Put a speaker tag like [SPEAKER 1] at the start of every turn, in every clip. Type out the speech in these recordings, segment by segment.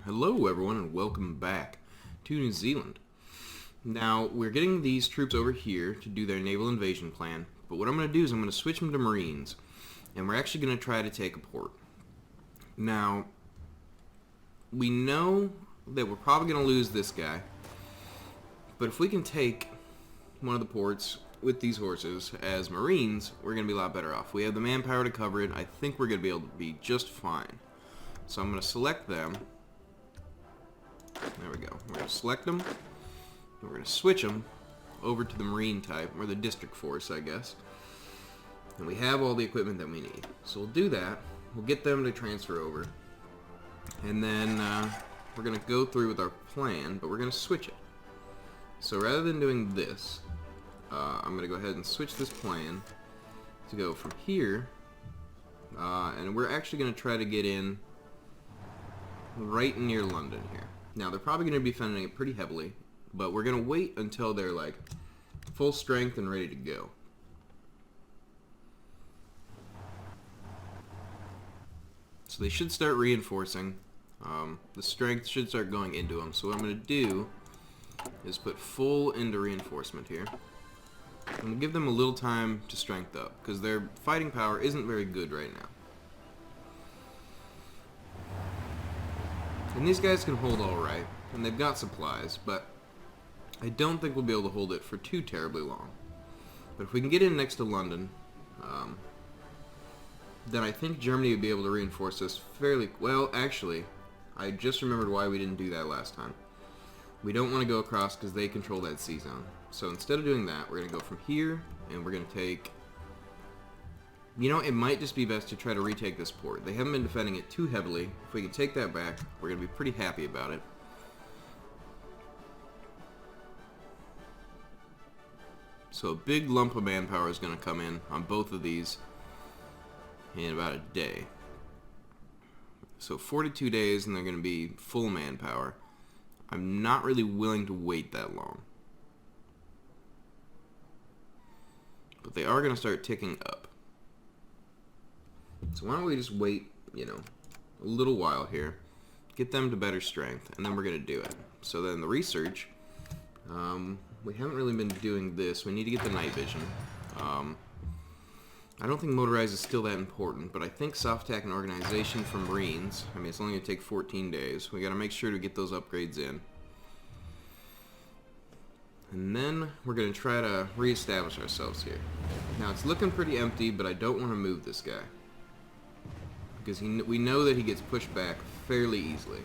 [SPEAKER 1] Hello everyone and welcome back to New Zealand. Now, we're getting these troops over here to do their naval invasion plan, but what I'm going to do is I'm going to switch them to Marines, and we're actually going to try to take a port. Now, we know that we're probably going to lose this guy, but if we can take one of the ports with these horses as Marines, we're going to be a lot better off. We have the manpower to cover it. I think we're going to be able to be just fine. So I'm going to select them. There we go. We're going to select them. And we're going to switch them over to the Marine type, or the District Force, I guess. And we have all the equipment that we need. So we'll do that. We'll get them to transfer over. And then we're going to go through with our plan, but we're going to switch it. So rather than doing this, I'm going to go ahead and switch this plan to go from here. And we're actually going to try to get in right near London here. Now, they're probably going to be defending it pretty heavily, but we're going to wait until they're, like, full strength and ready to go. So they should start reinforcing. The strength should start going into them. So what I'm going to do is put full into reinforcement here. And we'll give them a little time to strength up, because their fighting power isn't very good right now. And these guys can hold all right, and they've got supplies, but I don't think we'll be able to hold it for too terribly long. But if we can get in next to London, then I think Germany would be able to reinforce us fairly well. Actually, I just remembered why we didn't do that last time. We don't want to go across because they control that sea zone. So instead of doing that, we're going to go from here, and we're going to take... You know, it might just be best to try to retake this port. They haven't been defending it too heavily. If we can take that back, we're going to be pretty happy about it. So a big lump of manpower is going to come in on both of these in about a day. So 42 days and they're going to be full manpower. I'm not really willing to wait that long. But they are going to start ticking up. So why don't we just wait, you know, a little while here, get them to better strength, and then we're going to do it. So then the research, we haven't really been doing this. We need to get the night vision. I don't think motorized is still that important, but I think soft tack and organization for Marines, I mean, it's only going to take 14 days. We got to make sure to get those upgrades in. And then we're going to try to reestablish ourselves here. Now, it's looking pretty empty, but I don't want to move this guy, because we know that he gets pushed back fairly easily.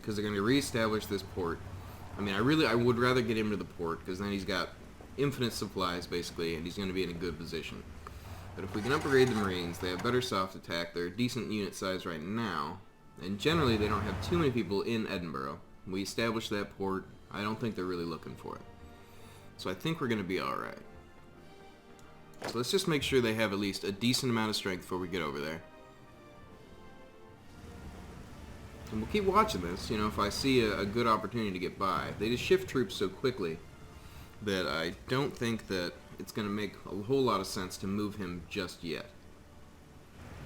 [SPEAKER 1] Because they're going to reestablish this port. I mean, I would rather get him to the port, because then he's got infinite supplies, basically, and he's going to be in a good position. But if we can upgrade the Marines, they have better soft attack, they're a decent unit size right now, and generally they don't have too many people in Edinburgh. We established that port. I don't think they're really looking for it. So I think we're going to be alright. So let's just make sure they have at least a decent amount of strength before we get over there. And we'll keep watching this, you know, if I see a good opportunity to get by. They just shift troops so quickly that I don't think that it's going to make a whole lot of sense to move him just yet.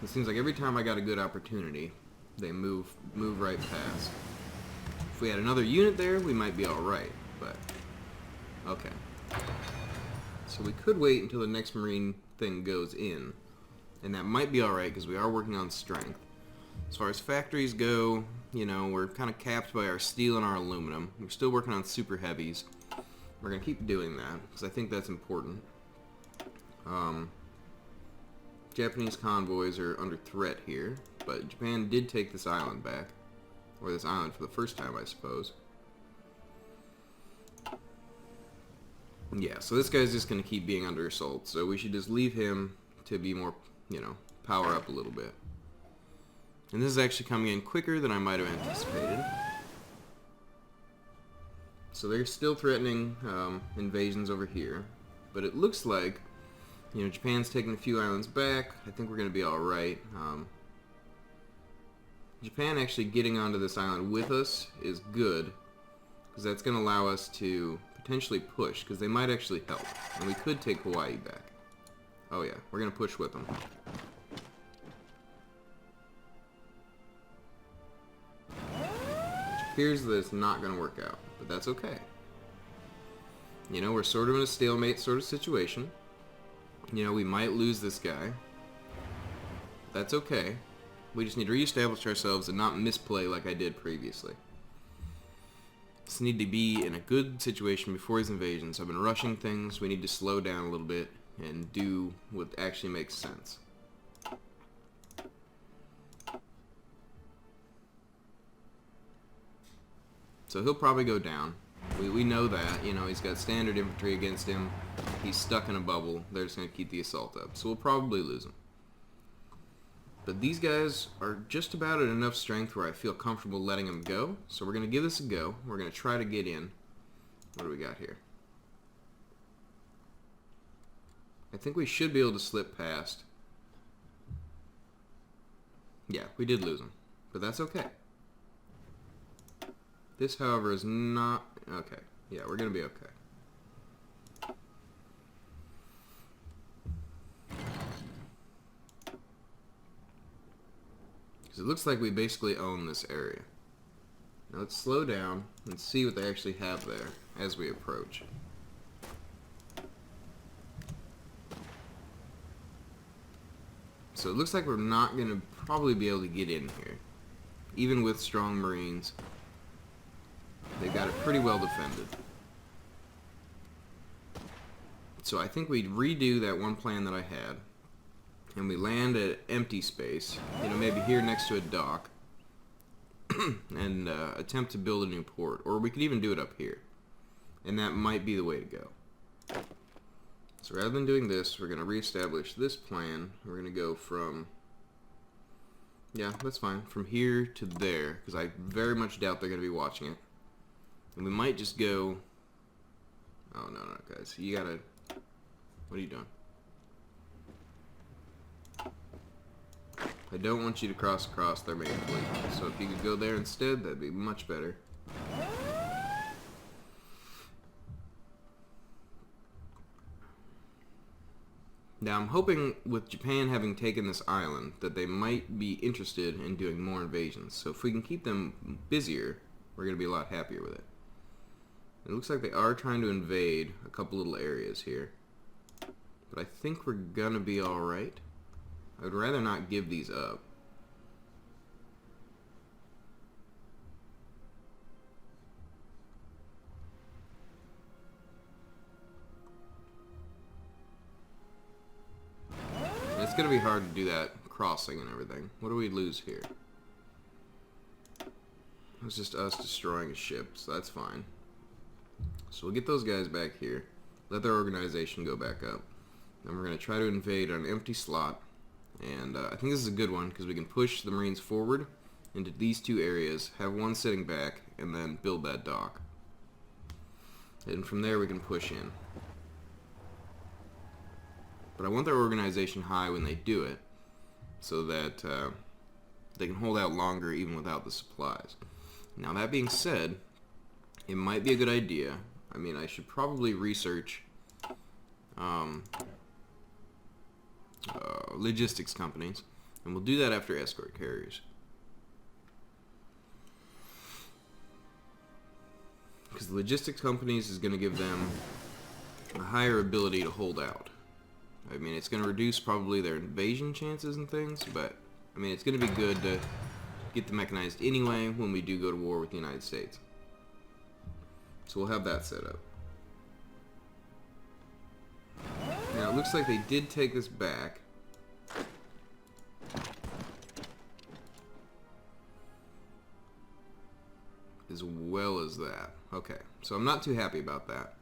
[SPEAKER 1] It seems like every time I got a good opportunity, they move right past. If we had another unit there, we might be alright, but... Okay. So we could wait until the next Marine thing goes in, and that might be alright, because we are working on strength. As far as factories go, you know, we're kind of capped by our steel and our aluminum. We're still working on super heavies. We're going to keep doing that, because I think that's important. Japanese convoys are under threat here, but Japan did take this island back. Or this island for the first time, I suppose. Yeah, so this guy's just going to keep being under assault, so we should just leave him to be more, you know, power up a little bit. And this is actually coming in quicker than I might have anticipated. So they're still threatening invasions over here, but it looks like, you know, Japan's taking a few islands back. I think we're going to be alright. Japan actually getting onto this island with us is good, because that's going to allow us to potentially push, because they might actually help. And we could take Hawaii back. Oh yeah, we're going to push with them. Which appears that it's not going to work out, but that's okay. You know, we're sort of in a stalemate sort of situation. You know, we might lose this guy. That's okay. We just need to reestablish ourselves and not misplay like I did previously. Just need to be in a good situation before his invasions. I've been rushing things. We need to slow down a little bit and do what actually makes sense. So he'll probably go down. We know that, you know, he's got standard infantry against him. He's stuck in a bubble. They're just going to keep the assault up. So we'll probably lose him. But these guys are just about at enough strength where I feel comfortable letting them go. So we're going to give this a go. We're going to try to get in. What do we got here? I think we should be able to slip past. Yeah, we did lose him. But that's okay. This, however, is not... Okay. Yeah, we're going to be okay. Because it looks like we basically own this area. Now let's slow down and see what they actually have there as we approach. So it looks like we're not going to probably be able to get in here. Even with strong Marines. They got it pretty well defended. So I think we'd redo that one plan that I had. And we land at empty space. You know, maybe here next to a dock. And attempt to build a new port. Or we could even do it up here. And that might be the way to go. So rather than doing this, we're going to reestablish this plan. We're going to go from... Yeah, that's fine. From here to there. Because I very much doubt they're going to be watching it. And we might just go... Oh, no, guys. You gotta... What are you doing? I don't want you to cross across their main fleet. So if you could go there instead, that'd be much better. Now, I'm hoping with Japan having taken this island that they might be interested in doing more invasions. So if we can keep them busier, we're going to be a lot happier with it. It looks like they are trying to invade a couple little areas here. But I think we're gonna be alright. I would rather not give these up. And it's gonna be hard to do that crossing and everything. What do we lose here? It's just us destroying a ship, so that's fine. So we'll get those guys back here, let their organization go back up. Then we're going to try to invade an empty slot, and I think this is a good one because we can push the Marines forward into these two areas, have one sitting back, and then build that dock. And from there we can push in. But I want their organization high when they do it, so that they can hold out longer even without the supplies. Now that being said, it might be a good idea. I mean, I should probably research logistics companies, and we'll do that after escort carriers. Because the logistics companies is going to give them a higher ability to hold out. I mean, it's going to reduce probably their invasion chances and things, but I mean, it's going to be good to get them mechanized anyway when we do go to war with the United States. So we'll have that set up. Now it looks like they did take this back. As well as that. Okay, so I'm not too happy about that.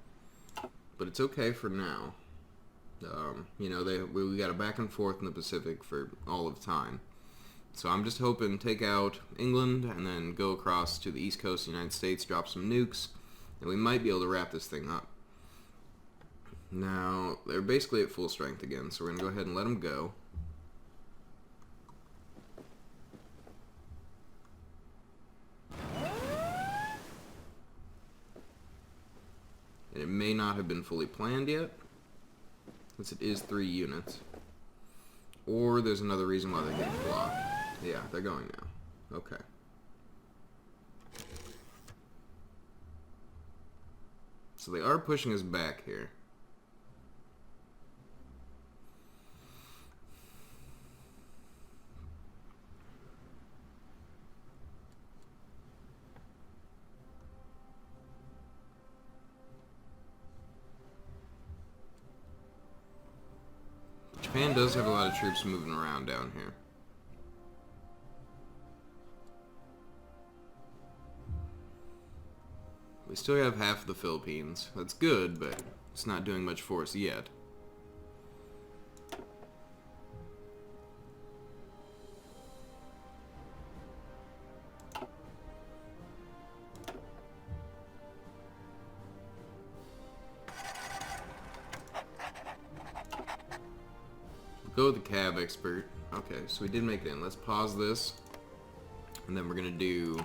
[SPEAKER 1] But it's okay for now. You know, we got a back and forth in the Pacific for all of time. So I'm just hoping to take out England and then go across to the east coast of the United States, drop some nukes, and we might be able to wrap this thing up. Now, they're basically at full strength again, so we're going to go ahead and let them go. And may not have been fully planned yet, since it is 3 units. Or there's another reason why they're getting blocked. Yeah, they're going now. Okay. So they are pushing us back here. Japan does have a lot of troops moving around down here. We still have half of the Philippines. That's good, but it's not doing much for us yet. Go with the cab expert. Okay, so we did make it in. Let's pause this. And then we're going to do...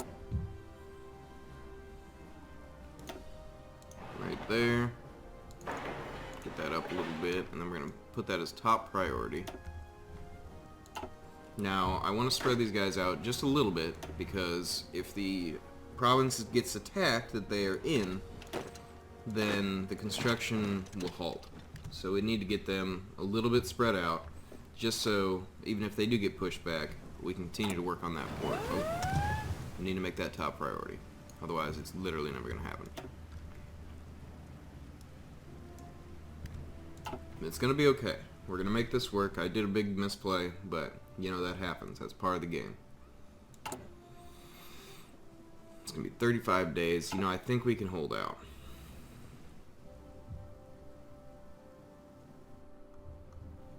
[SPEAKER 1] right there. Get that up a little bit. And then we're going to put that as top priority. Now, I want to spread these guys out just a little bit. Because if the province gets attacked that they are in, then the construction will halt. So we need to get them a little bit spread out. Just so, even if they do get pushed back, we can continue to work on that port. Oh, we need to make that top priority. Otherwise, it's literally never going to happen. It's going to be okay. We're going to make this work. I did a big misplay, but, you know, that happens. That's part of the game. It's going to be 35 days. You know, I think we can hold out.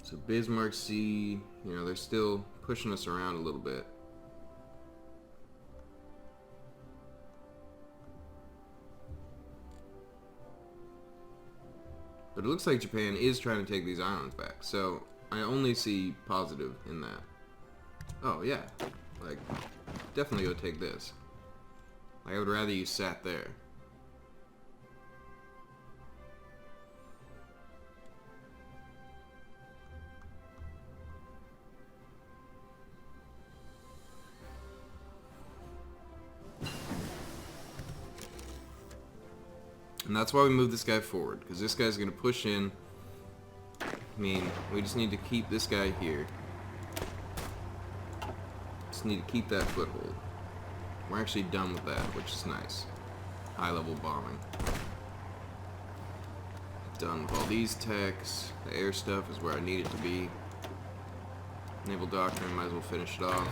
[SPEAKER 1] So Bismarck Sea, you know, they're still pushing us around a little bit. But it looks like Japan is trying to take these islands back. So I only see positive in that. Oh yeah, like definitely go take this. Like, I would rather you sat there. And that's why we moved this guy forward, because this guy's going to push in. I mean, we just need to keep this guy here. Just need to keep that foothold. We're actually done with that, which is nice. High-level bombing. Done with all these techs. The air stuff is where I need it to be. Naval Doctrine, might as well finish it off.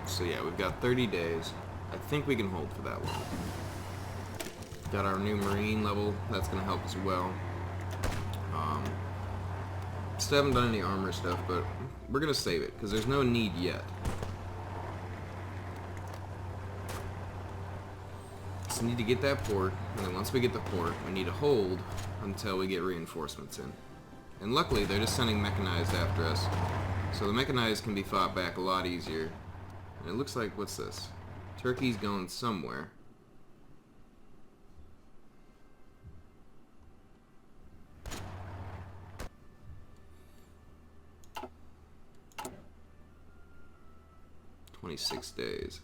[SPEAKER 1] So yeah, we've got 30 days. I think we can hold for that long. Got our new Marine level. That's going to help as well. Still haven't done any armor stuff, but we're going to save it, because there's no need yet. Just need to get that port, and then once we get the port, we need to hold until we get reinforcements in. And luckily, they're just sending mechanized after us. So the mechanized can be fought back a lot easier. And it looks like, what's this? Turkey's going somewhere. "26 days.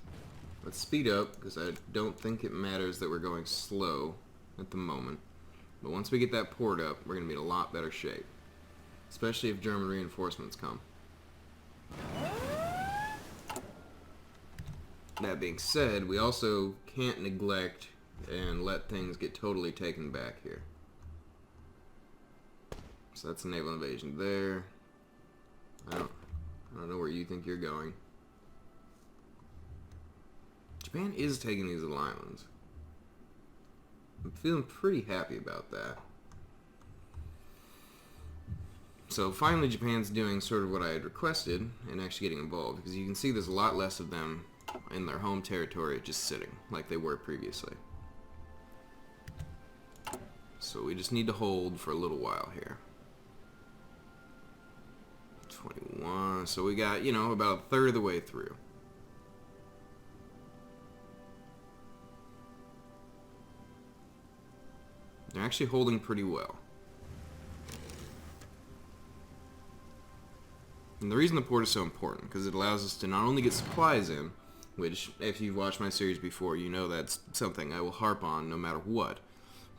[SPEAKER 1] Let's speed up, because I don't think it matters that we're going slow at the moment. But once we get that port up, we're going to be in a lot better shape. Especially if German reinforcements come. That being said, we also can't neglect and let things get totally taken back here. So that's a naval invasion there. I don't know where you think you're going. Japan is taking these little islands. I'm feeling pretty happy about that. So finally Japan's doing sort of what I had requested and actually getting involved, because you can see there's a lot less of them in their home territory just sitting like they were previously. So we just need to hold for a little while here. 21. So we got, you know, about a third of the way through. They're actually holding pretty well. And the reason the port is so important, because it allows us to not only get supplies in, which, if you've watched my series before, you know that's something I will harp on no matter what,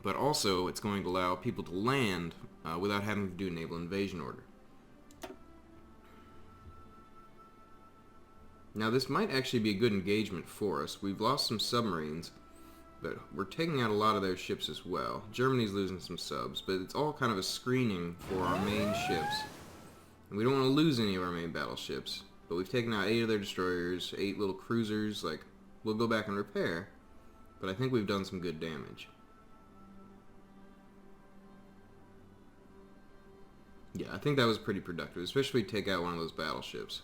[SPEAKER 1] but also it's going to allow people to land without having to do a naval invasion order. Now this might actually be a good engagement for us. We've lost some submarines, but we're taking out a lot of their ships as well. Germany's losing some subs, but it's all kind of a screening for our main ships. And we don't want to lose any of our main battleships, but we've taken out 8 of their destroyers, 8 little cruisers. Like, we'll go back and repair, but I think we've done some good damage. Yeah, I think that was pretty productive, especially if we take out one of those battleships.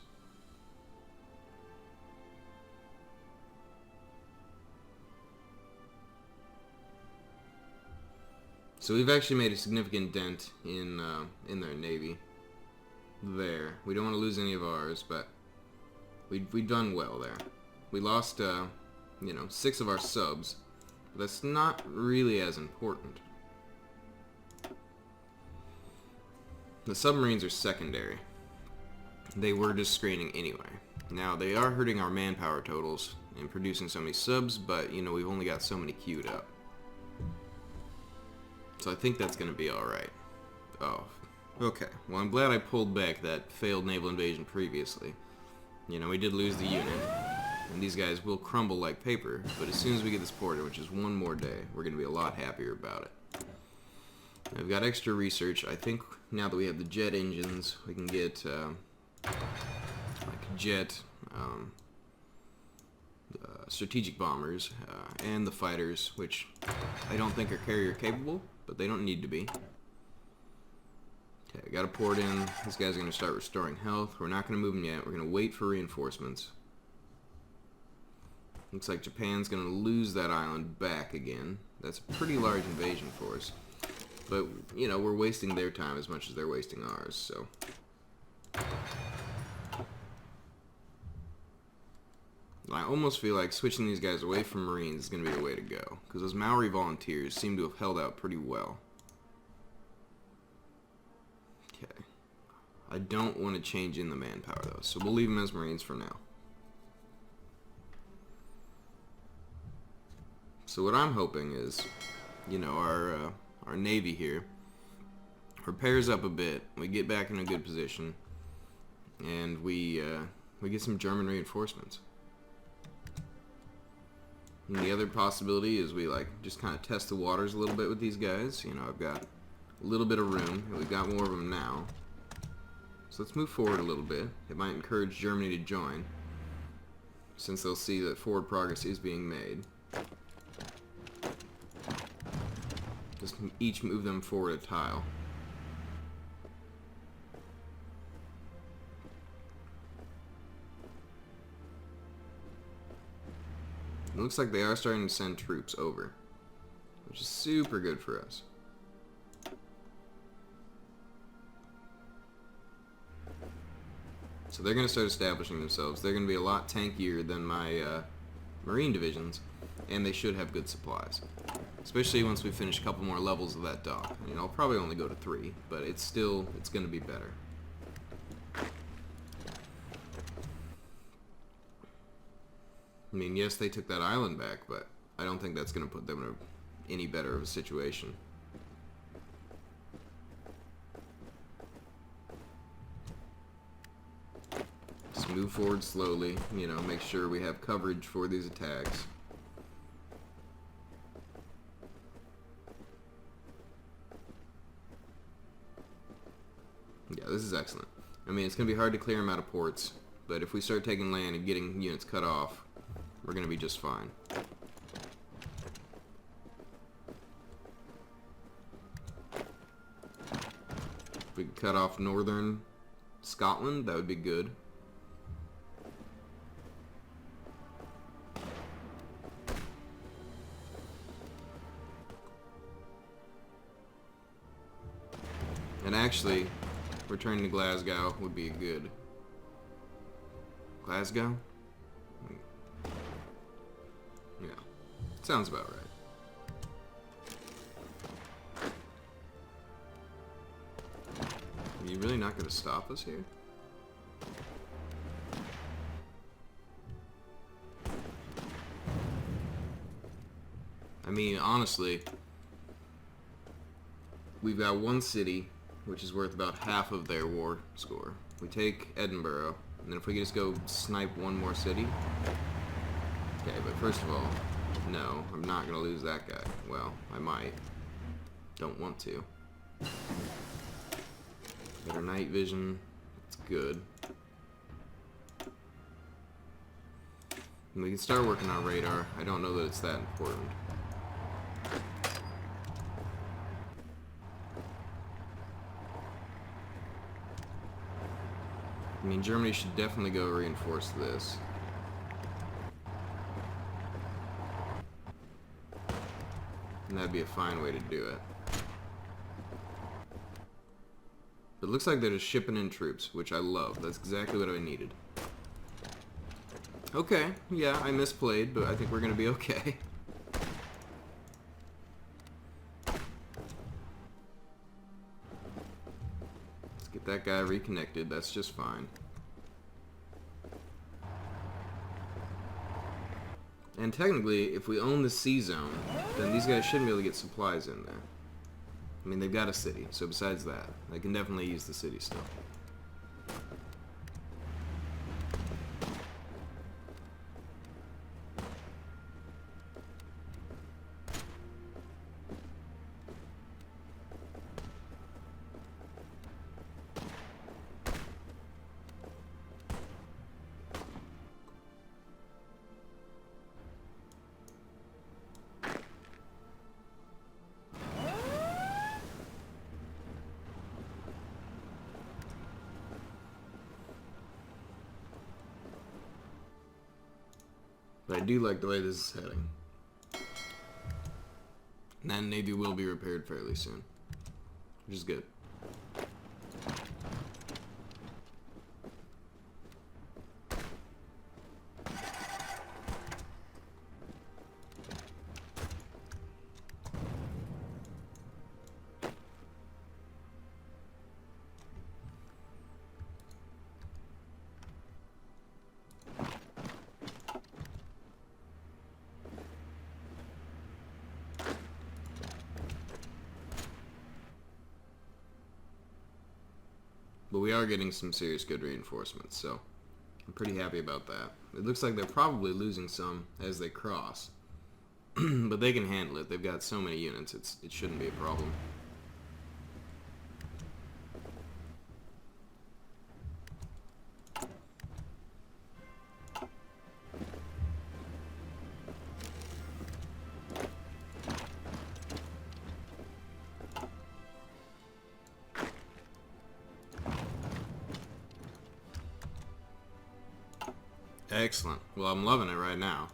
[SPEAKER 1] So we've actually made a significant dent in their navy. There, we don't want to lose any of ours, but we've done well there. We lost, you know, 6 of our subs, but that's not really as important. The submarines are secondary. They were just screening anyway. Now they are hurting our manpower totals and producing so many subs, but you know we've only got so many queued up. So I think that's going to be alright. Oh, okay. Well, I'm glad I pulled back that failed naval invasion previously. You know, we did lose the unit, and these guys will crumble like paper, but as soon as we get this ported, which is one more day, we're going to be a lot happier about it. I've got extra research. I think now that we have the jet engines, we can get like jet strategic bombers and the fighters, which I don't think are carrier capable, but they don't need to be. Okay, I got a port in. These guys are going to start restoring health. We're not going to move them yet. We're going to wait for reinforcements. Looks like Japan's going to lose that island back again. That's a pretty large invasion for us. But, you know, we're wasting their time as much as they're wasting ours, so. I almost feel like switching these guys away from Marines is going to be the way to go, because those Maori volunteers seem to have held out pretty well. Okay. I don't want to change in the manpower, though, so we'll leave them as Marines for now. So what I'm hoping is, you know, our Navy here repairs up a bit, we get back in a good position, and we get some German reinforcements. And the other possibility is we just kind of test the waters a little bit with these guys. You know, I've got a little bit of room, and we've got more of them now. So let's move forward a little bit. It might encourage Germany to join, since they'll see that forward progress is being made. Just each move them forward a tile. It looks like they are starting to send troops over, which is super good for us. So they're going to start establishing themselves. They're going to be a lot tankier than my Marine divisions, and they should have good supplies. Especially once we finish a couple more levels of that dock. You know, I'll probably only go to 3, but it's going to be better. I mean, yes, they took that island back, but I don't think that's going to put them in any better of a situation. Just move forward slowly, you know, make sure we have coverage for these attacks. Yeah, this is excellent. I mean, it's going to be hard to clear them out of ports, but if we start taking land and getting units cut off, we're going to be just fine. If we could cut off northern Scotland, that would be good. And actually, returning to Glasgow would be good. Glasgow? Yeah. Sounds about right. Are you really not going to stop us here? I mean, honestly, we've got one city, which is worth about half of their war score. We take Edinburgh, and then if we could just go snipe one more city. Okay, but first of all, no, I'm not going to lose that guy. Well, I might. Don't want to. Got our night vision. It's good. And we can start working on radar. I don't know that it's that important. I mean, Germany should definitely go reinforce this. And that'd be a fine way to do it. But it looks like they're just shipping in troops, which I love. That's exactly what I needed. Okay, yeah, I misplayed, but I think we're going to be okay. Let's get that guy reconnected. That's just fine. And technically, if we own the sea zone, then these guys shouldn't be able to get supplies in there. I mean, they've got a city, so besides that, they can definitely use the city still. But I do like the way this is heading. And that navy will be repaired fairly soon, which is good. But we are getting some serious good reinforcements, so I'm pretty happy about that. It looks like they're probably losing some as they cross. But they can handle it. They've got so many units, it shouldn't be a problem. Excellent. Well, I'm loving it right now.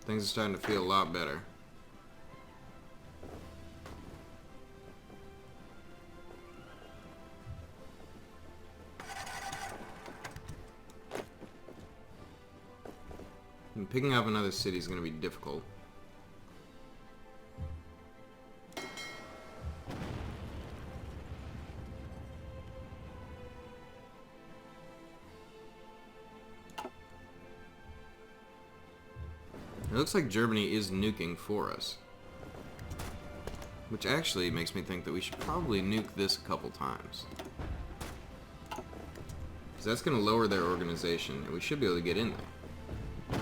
[SPEAKER 1] Things are starting to feel a lot better. And picking up another city is going to be difficult. It looks like Germany is nuking for us. Which actually makes me think that we should probably nuke this a couple times. Because that's going to lower their organization, and we should be able to get in there.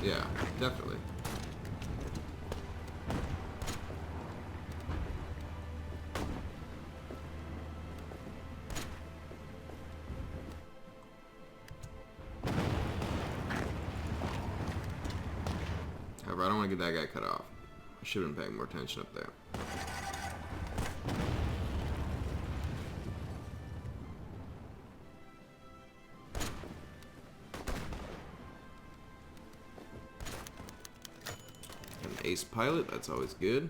[SPEAKER 1] Yeah, definitely. However, I don't want to get that guy cut off. I should have been paying more attention up there. An ace pilot, that's always good.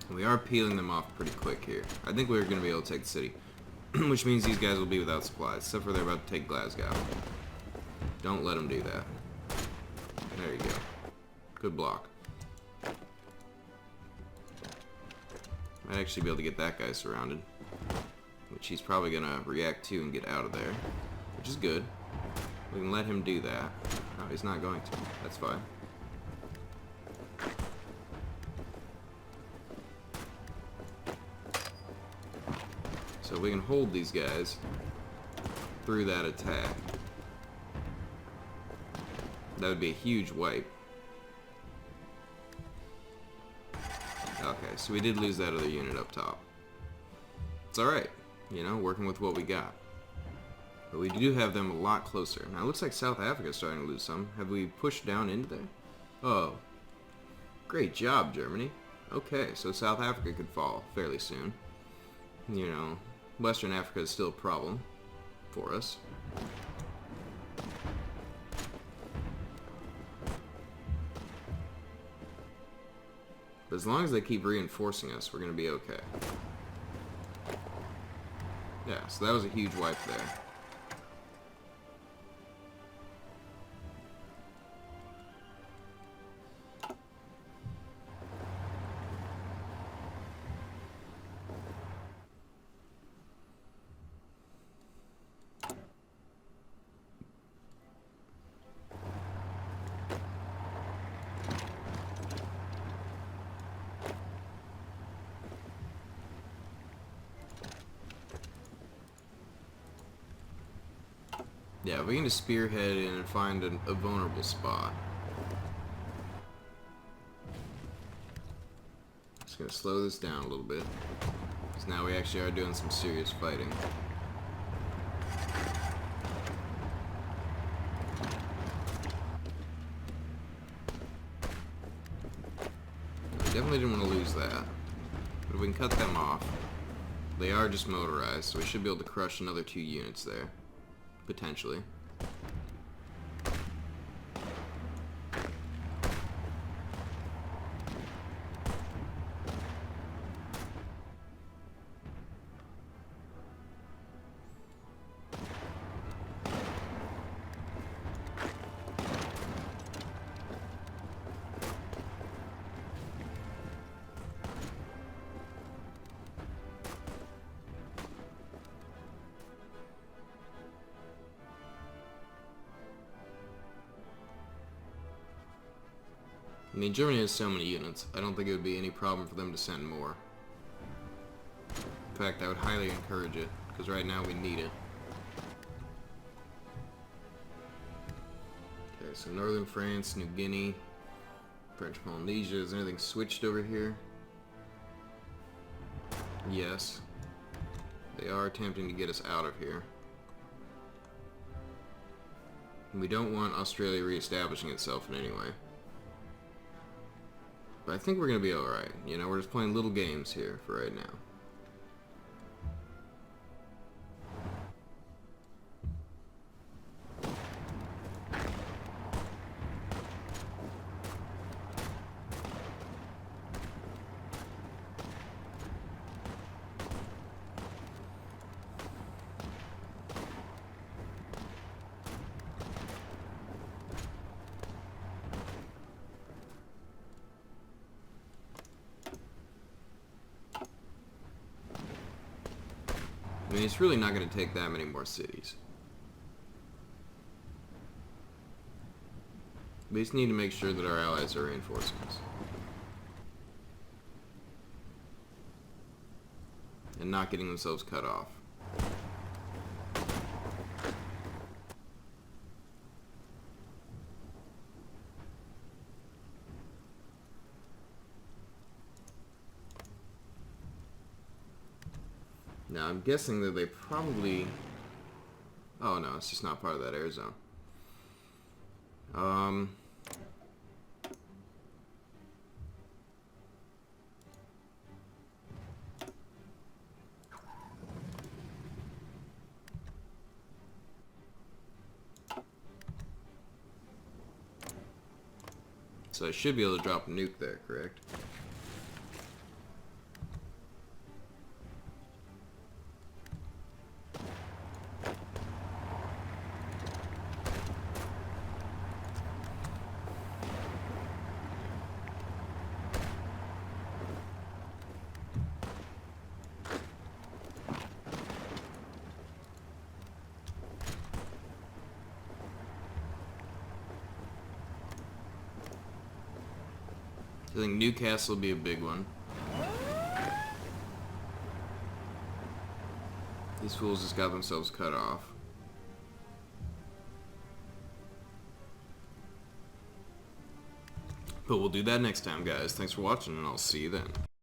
[SPEAKER 1] And we are peeling them off pretty quick here. I think we're going to be able to take the city. Which means these guys will be without supplies, except for they're about to take Glasgow. Don't let them do that. There you go. Good block. Might actually be able to get that guy surrounded. Which he's probably going to react to and get out of there. Which is good. We can let him do that. No, he's not going to. That's fine. So we can hold these guys through that attack. That would be a huge wipe. Okay, so we did lose that other unit up top. It's alright, you know, working with what we got. But we do have them a lot closer. Now it looks like South Africa's starting to lose some. Have we pushed down into there? Oh. Great job, Germany. Okay, so South Africa could fall fairly soon. You know, Western Africa is still a problem for us. But as long as they keep reinforcing us, we're going to be okay. Yeah, so that was a huge wipe there. Yeah, we can just spearhead in and find a vulnerable spot. Just gonna slow this down a little bit, because now we actually are doing some serious fighting. We definitely didn't want to lose that, but if we can cut them off, they are just motorized, so we should be able to crush another 2 units there. Potentially. I mean, Germany has so many units, I don't think it would be any problem for them to send more. In fact, I would highly encourage it, because right now we need it. Okay, so Northern France, New Guinea, French Polynesia, is anything switched over here? Yes. They are attempting to get us out of here. And we don't want Australia reestablishing itself in any way. But I think we're going to be alright. You know, we're just playing little games here for right now. I mean, it's really not going to take that many more cities. We just need to make sure that our allies are reinforcing us. And not getting themselves cut off. Now, I'm guessing that they probably... Oh, no, it's just not part of that air zone. So I should be able to drop a nuke there, correct? I think Newcastle will be a big one. These fools just got themselves cut off. But we'll do that next time, guys. Thanks for watching, and I'll see you then.